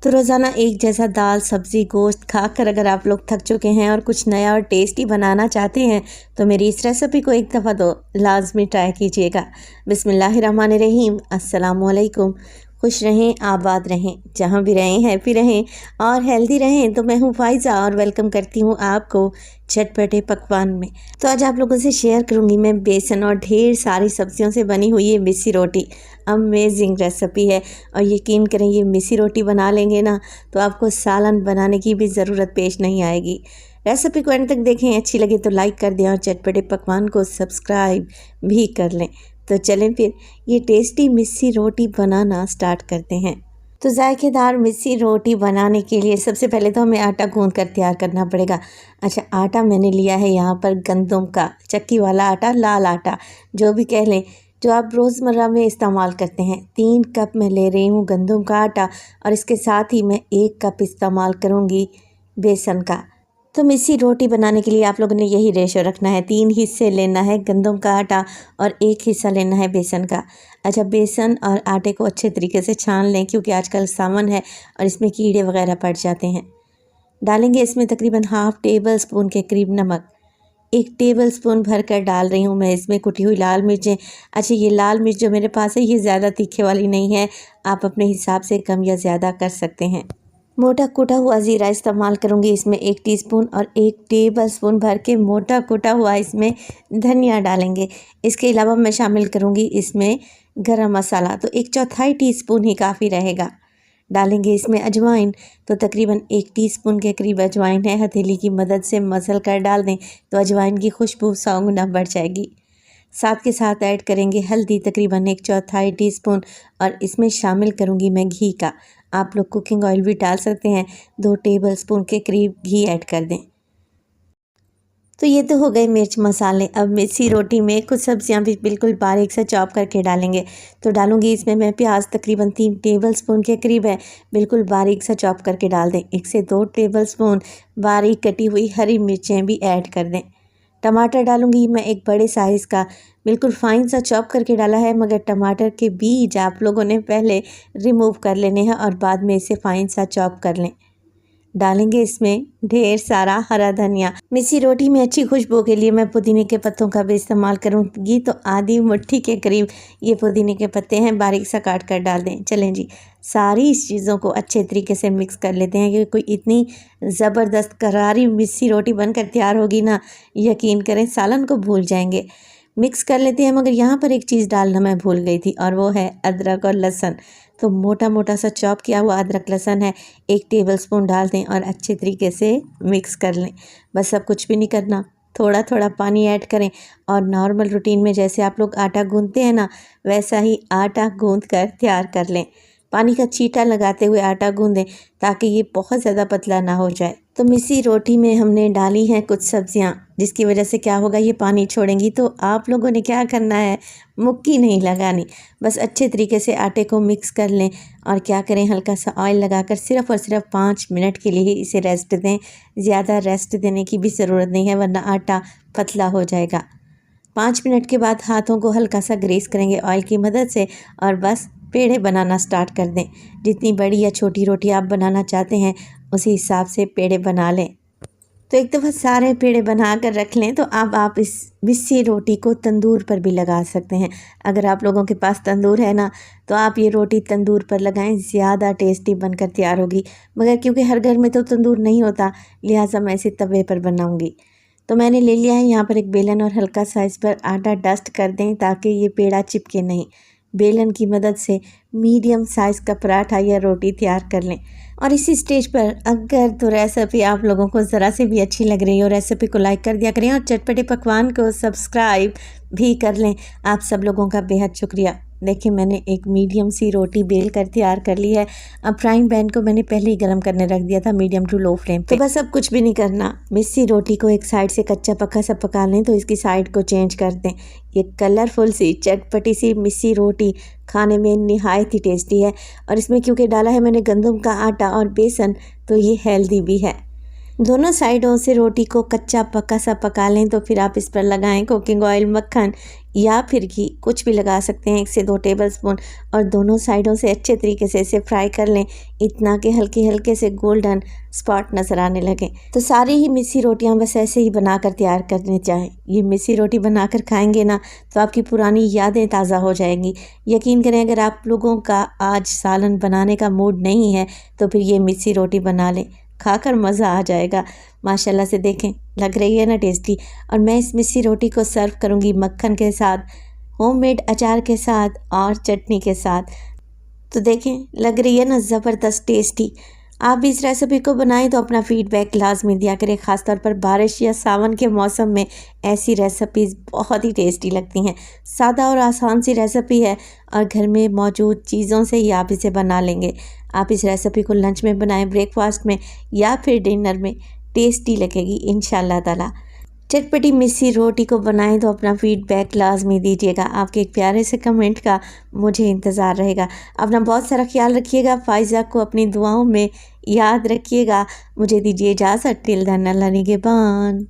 तो रोज़ाना एक जैसा दाल सब्ज़ी गोश्त खाकर अगर आप लोग थक चुके हैं और कुछ नया और टेस्टी बनाना चाहते हैं तो मेरी इस रेसिपी को एक दफ़ा तो लाजमी ट्राई कीजिएगा। बिस्मिल्लाहिर्रहमानिर्रहीम। अस्सलामुअलैकुम। खुश रहें, आबाद रहें, जहाँ भी रहें हैप्पी रहें और हेल्दी रहें। तो मैं हूँ फ़ाइज़ा और वेलकम करती हूँ आपको चटपटे पकवान में। तो आज आप लोगों से शेयर करूँगी मैं बेसन और ढेर सारी सब्जियों से बनी हुई ये मिस्सी रोटी। अमेजिंग रेसिपी है और यकीन करें ये मिस्सी रोटी बना लेंगे ना तो आपको सालन बनाने की भी ज़रूरत पेश नहीं आएगी। रेसिपी को एंड तक देखें, अच्छी लगे तो लाइक कर दें और चटपटे पकवान को सब्सक्राइब भी कर लें। तो चलें फिर ये टेस्टी मिस्सी रोटी बनाना स्टार्ट करते हैं। तो जायकेदार मिस्सी रोटी बनाने के लिए सबसे पहले तो हमें आटा गूंद कर तैयार करना पड़ेगा। अच्छा, आटा मैंने लिया है यहाँ पर गंदम का, चक्की वाला आटा, लाल आटा जो भी कह लें, जो आप रोज़मर्रा में इस्तेमाल करते हैं। 3 कप मैं ले रही हूँ गंदम का आटा और इसके साथ ही मैं 1 कप इस्तेमाल करूँगी बेसन का। तो मिस्सी रोटी बनाने के लिए आप लोगों ने यही रेशो रखना है, 3 हिस्से लेना है गंदम का आटा और 1 हिस्सा लेना है बेसन का। अच्छा, बेसन और आटे को अच्छे तरीके से छान लें क्योंकि आजकल सावन है और इसमें कीड़े वगैरह पड़ जाते हैं। डालेंगे इसमें तकरीबन हाफ़ टेबल स्पून के करीब नमक। 1 टेबल स्पून भर कर डाल रही हूँ मैं इसमें कुटी हुई लाल मिर्चें। अच्छा, ये लाल मिर्च जो मेरे पास है ये ज़्यादा तीखे वाली नहीं है, आप अपने हिसाब से कम या ज़्यादा कर सकते हैं। मोटा कुटा हुआ ज़ीरा इस्तेमाल करूँगी इसमें 1 टीस्पून और 1 टेबल स्पून भर के मोटा कुटा हुआ इसमें धनिया डालेंगे। इसके अलावा मैं शामिल करूँगी इसमें गरम मसाला, तो 1/4 टीस्पून ही काफ़ी रहेगा। डालेंगे इसमें अजवाइन, तो तकरीबन 1 टीस्पून के करीब अजवाइन है। हथेली की मदद से मसल कर डाल दें तो अजवाइन की खुशबू 100 गुना बढ़ जाएगी। साथ के साथ ऐड करेंगे हल्दी, तकरीबन 1/4 टीस्पून और इसमें शामिल करूँगी मैं घी का। आप लोग कुकिंग ऑयल भी डाल सकते हैं, 2 टेबल स्पून के करीब घी ऐड कर दें। तो ये तो हो गए मिर्च मसाले। अब मिस्सी रोटी में कुछ सब्जियां भी बिल्कुल बारीक से चॉप करके डालेंगे। तो डालूंगी इसमें मैं प्याज, तकरीबन 3 टेबल स्पून के करीब है, बिल्कुल बारीक से चॉप करके डाल दें। 1 से 2 टेबल स्पून बारीक कटी हुई हरी मिर्चें भी ऐड कर दें। टमाटर डालूंगी मैं एक बड़े साइज़ का, बिल्कुल फाइन सा चॉप करके डाला है, मगर टमाटर के बीज आप लोगों ने पहले रिमूव कर लेने हैं और बाद में इसे फाइन सा चॉप कर लें। डालेंगे इसमें ढेर सारा हरा धनिया। मिस्सी रोटी में अच्छी खुशबू के लिए मैं पुदीने के पत्तों का भी इस्तेमाल करूँगी, तो आधी मुट्ठी के करीब ये पुदीने के पत्ते हैं, बारीक सा काट कर डाल दें। चलें जी, सारी इस चीज़ों को अच्छे तरीके से मिक्स कर लेते हैं क्योंकि कोई इतनी ज़बरदस्त करारी मिस्सी रोटी बनकर तैयार होगी ना, यकीन करें सालन को भूल जाएंगे। मिक्स कर लेते हैं, मगर यहाँ पर एक चीज़ डालना मैं भूल गई थी और वो है अदरक और लहसुन। तो मोटा मोटा सा चॉप किया हुआ अदरक लहसुन है, 1 टेबल स्पून डाल दें और अच्छे तरीके से मिक्स कर लें। बस अब कुछ भी नहीं करना, थोड़ा थोड़ा पानी ऐड करें और नॉर्मल रूटीन में जैसे आप लोग आटा गूंदते हैं ना, वैसा ही आटा गूंद कर तैयार कर लें। पानी का छींटा लगाते हुए आटा गूंदें ताकि ये बहुत ज़्यादा पतला ना हो जाए। तो मिस्सी रोटी में हमने डाली हैं कुछ सब्जियां, जिसकी वजह से क्या होगा, ये पानी छोड़ेंगी। तो आप लोगों ने क्या करना है, मुक्की नहीं लगानी, बस अच्छे तरीके से आटे को मिक्स कर लें और क्या करें, हल्का सा ऑयल लगाकर सिर्फ़ और सिर्फ 5 मिनट के लिए इसे रेस्ट दें। ज़्यादा रेस्ट देने की भी ज़रूरत नहीं है वरना आटा पतला हो जाएगा। 5 मिनट के बाद हाथों को हल्का सा ग्रीस करेंगे ऑयल की मदद से और बस पेड़े बनाना स्टार्ट कर दें। जितनी बड़ी या छोटी रोटी आप बनाना चाहते हैं उसी हिसाब से पेड़े बना लें। तो एक दफ़ा सारे पेड़े बना कर रख लें। तो अब आप इस मिस्सी रोटी को तंदूर पर भी लगा सकते हैं। अगर आप लोगों के पास तंदूर है ना, तो आप ये रोटी तंदूर पर लगाएं, ज़्यादा टेस्टी बनकर तैयार होगी। मगर क्योंकि हर घर में तो तंदूर नहीं होता, लिहाजा मैं इसे तवे पर बनाऊँगी। तो मैंने ले लिया है यहाँ पर एक बेलन और हल्का सा इस पर आटा डस्ट कर दें ताकि ये पेड़ा चिपके नहीं। बेलन की मदद से मीडियम साइज़ का पराठा या रोटी तैयार कर लें। और इसी स्टेज पर अगर तो रेसिपी आप लोगों को ज़रा से भी अच्छी लग रही हो, रेसिपी को लाइक कर दिया करें और चटपटे पकवान को सब्सक्राइब भी कर लें। आप सब लोगों का बेहद शुक्रिया। देखिए, मैंने एक मीडियम सी रोटी बेल कर तैयार कर ली है। अब फ्राइंग पैन को मैंने पहले ही गर्म करने रख दिया था मीडियम टू लो फ्लेम पे। तो बस अब कुछ भी नहीं करना, मिस्सी रोटी को एक साइड से कच्चा पक्का सब पका लें, तो इसकी साइड को चेंज कर दें। ये कलरफुल सी चटपटी सी मिस्सी रोटी खाने में निहायत ही टेस्टी है और इसमें क्योंकि डाला है मैंने गंदम का आटा और बेसन, तो ये हेल्दी भी है। दोनों साइडों से रोटी को कच्चा पक्का सा पका लें। तो फिर आप इस पर लगाएं कुकिंग ऑयल, मक्खन या फिर घी, कुछ भी लगा सकते हैं, 1 से 2 टेबलस्पून, और दोनों साइडों से अच्छे तरीके से इसे फ्राई कर लें, इतना कि हल्के हल्के से गोल्डन स्पॉट नज़र आने लगे। तो सारी ही मिस्सी रोटियां बस ऐसे ही बनाकर तैयार करनी चाहें। ये मिस्सी रोटी बनाकर खाएंगे ना तो आपकी पुरानी यादें ताज़ा हो जाएंगी। यकीन करें, अगर आप लोगों का आज सालन बनाने का मूड नहीं है तो फिर ये मिस्सी रोटी बना लें, खाकर मज़ा आ जाएगा। माशाल्लाह से देखें, लग रही है ना टेस्टी। और मैं इस मिस्सी रोटी को सर्व करूँगी मक्खन के साथ, होममेड अचार के साथ और चटनी के साथ। तो देखें, लग रही है ना ज़बरदस्त टेस्टी। आप भी इस रेसिपी को बनाएं तो अपना फीडबैक लाजमी दिया करें। ख़ासतौर पर बारिश या सावन के मौसम में ऐसी रेसिपीज़ बहुत ही टेस्टी लगती हैं। सादा और आसान सी रेसिपी है और घर में मौजूद चीज़ों से ही आप इसे बना लेंगे। आप इस रेसिपी को लंच में बनाएं, ब्रेकफास्ट में या फिर डिनर में, टेस्टी लगेगी इंशाअल्लाह ताला। चटपटी मिस्सी रोटी को बनाएं तो अपना फीडबैक लाजमी दीजिएगा। आपके एक प्यारे से कमेंट का मुझे इंतज़ार रहेगा। अपना बहुत सारा ख्याल रखिएगा। फ़ाइज़ा को अपनी दुआओं में याद रखिएगा। मुझे दीजिए इजाज़त। टिल देन, अल्लाह निगहबान।